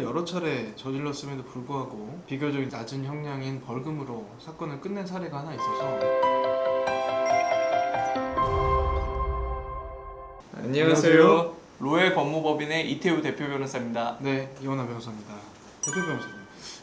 여러 차례 저질렀음에도 불구하고 비교적 낮은 형량인 벌금으로 사건을 끝낸 사례가 하나 있어서. 안녕하세요. 로엘 법무법인의 이태우 대표 변호사입니다. 네, 이원하 변호사입니다. 대표 변호사님,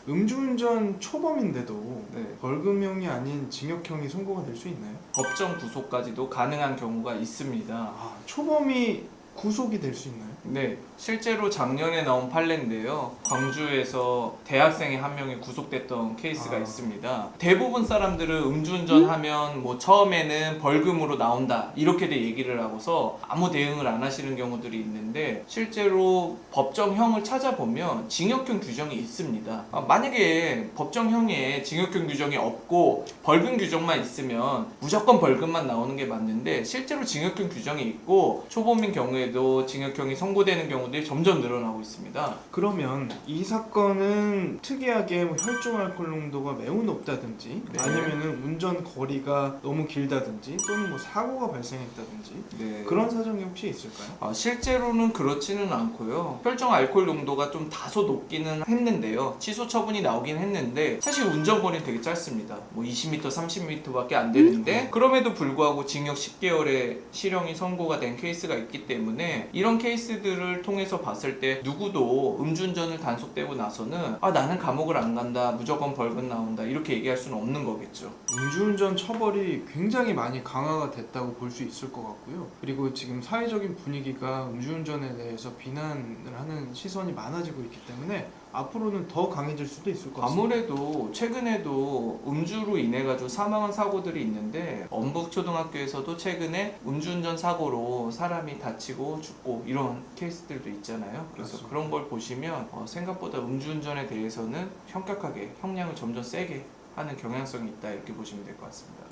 음주운전 초범인데도 벌금형이 아닌 징역형이 선고가 될 수 있나요? 법정 구속까지도 가능한 경우가 있습니다. 초범이 구속이 될 수 있나요? 네, 실제로 작년에 나온 판례인데요. 광주에서 대학생이 한 명이 구속됐던 케이스가 있습니다. 대부분 사람들은 음주운전 하면 뭐 처음에는 벌금으로 나온다 이렇게들 얘기를 하고서 아무 대응을 안 하시는 경우들이 있는데, 실제로 법정형을 찾아보면 징역형 규정이 있습니다. 만약에 법정형에 징역형 규정이 없고 벌금 규정만 있으면 무조건 벌금만 나오는 게 맞는데, 실제로 징역형 규정이 있고 초범인 경우에도 징역형이 선고되는 경우들이 점점 늘어나고 있습니다. 그러면 이 사건은 특이하게 혈중 알코올 농도가 매우 높다든지 아니면은 운전 거리가 너무 길다든지 또는 사고가 발생했다든지 그런 사정이 혹시 있을까요? 실제로는 그렇지는 않고요. 혈중 알코올 농도가 좀 다소 높기는 했는데요. 취소 처분이 나오긴 했는데 사실 운전 거리는 되게 짧습니다. 20m, 30m밖에 안 되는데 그럼에도 불구하고 징역 10개월의 실형이 선고가 된 케이스가 있기 때문에, 이런 케이스들을 통해서 봤을 때 누구도 음주운전을 단속되고 나서는 나는 감옥을 안 간다, 무조건 벌금 나온다 이렇게 얘기할 수는 없는 거겠죠. 음주운전 처벌이 굉장히 많이 강화가 됐다고 볼 수 있을 것 같고요. 그리고 지금 사회적인 분위기가 음주운전에 대해서 비난을 하는 시선이 많아지고 있기 때문에 앞으로는 더 강해질 수도 있을 것 같습니다. 아무래도 최근에도 음주로 인해 가지고 사망한 사고들이 있는데, 엄북초등학교에서도 최근에 음주운전 사고로 사람이 다치고 죽고 이런 케이스들도 있잖아요. 그래서 맞습니다. 그런 걸 보시면 생각보다 음주운전에 대해서는 현격하게 형량을 점점 세게 하는 경향성이 있다 이렇게 보시면 될 것 같습니다.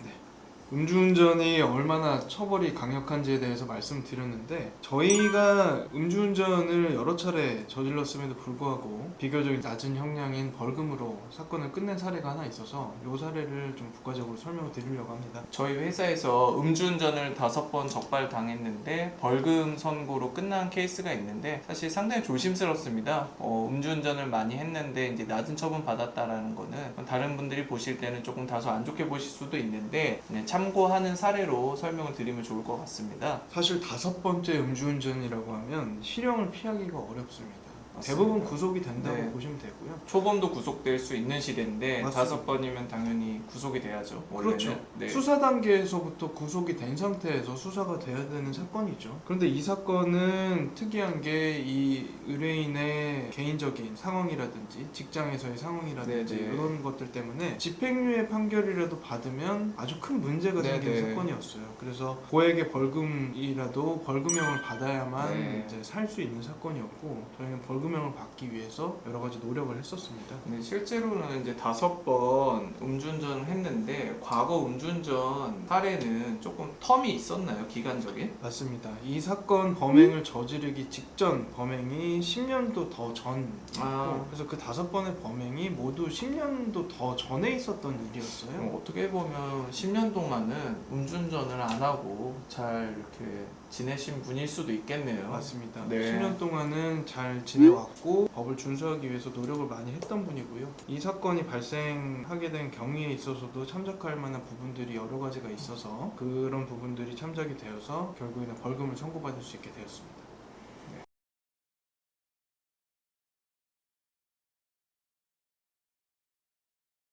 음주운전이 얼마나 처벌이 강력한지에 대해서 말씀드렸는데, 저희가 음주운전을 여러 차례 저질렀음에도 불구하고 비교적 낮은 형량인 벌금으로 사건을 끝낸 사례가 하나 있어서 이 사례를 좀 부가적으로 설명을 드리려고 합니다. 저희 회사에서 음주운전을 5번 적발당했는데 벌금 선고로 끝난 케이스가 있는데, 사실 상당히 조심스럽습니다. 음주운전을 많이 했는데 이제 낮은 처분 받았다라는 거는 다른 분들이 보실 때는 조금 다소 안 좋게 보실 수도 있는데, 참고하는 사례로 설명을 드리면 좋을 것 같습니다. 사실 5번째 음주운전이라고 하면 실형을 피하기가 어렵습니다. 맞습니다. 대부분 구속이 된다고 보시면 되고요. 초범도 구속될 수 있는 시대인데 맞습니다. 5번이면 당연히 구속이 돼야죠. 원래는. 그렇죠. 네. 수사 단계에서부터 구속이 된 상태에서 수사가 돼야 되는 사건이죠. 그런데 이 사건은 특이한 게 이 의뢰인의 개인적인 상황이라든지 직장에서의 상황이라든지 이런 것들 때문에 집행유예 판결이라도 받으면 아주 큰 문제가 생기는 사건이었어요. 그래서 고액의 벌금이라도 벌금형을 받아야만 이제 살 수 있는 사건이었고, 저희는 벌금형을 받기 위해서 여러 가지 노력을 했었습니다. 실제로는 이제 5번 음주운전을 했는데, 과거 음주운전 사례는 조금 텀이 있었나요? 기간적인? 맞습니다. 이 사건 범행을 저지르기 직전 범행이 10년도 더 전이고, 그래서 그 5번의 범행이 모두 10년도 더 전에 있었던 일이었어요. 어떻게 보면 10년 동안은 음주운전을 안 하고 잘 이렇게 지내신 분일 수도 있겠네요. 맞습니다. 네. 10년 동안은 잘 지내왔고 법을 준수하기 위해서 노력을 많이 했던 분이고요. 이 사건이 발생하게 된 경위에 있어서도 참작할 만한 부분들이 여러 가지가 있어서 그런 부분들이 참작이 되어서 결국에는 벌금을 선고받을 수 있게 되었습니다.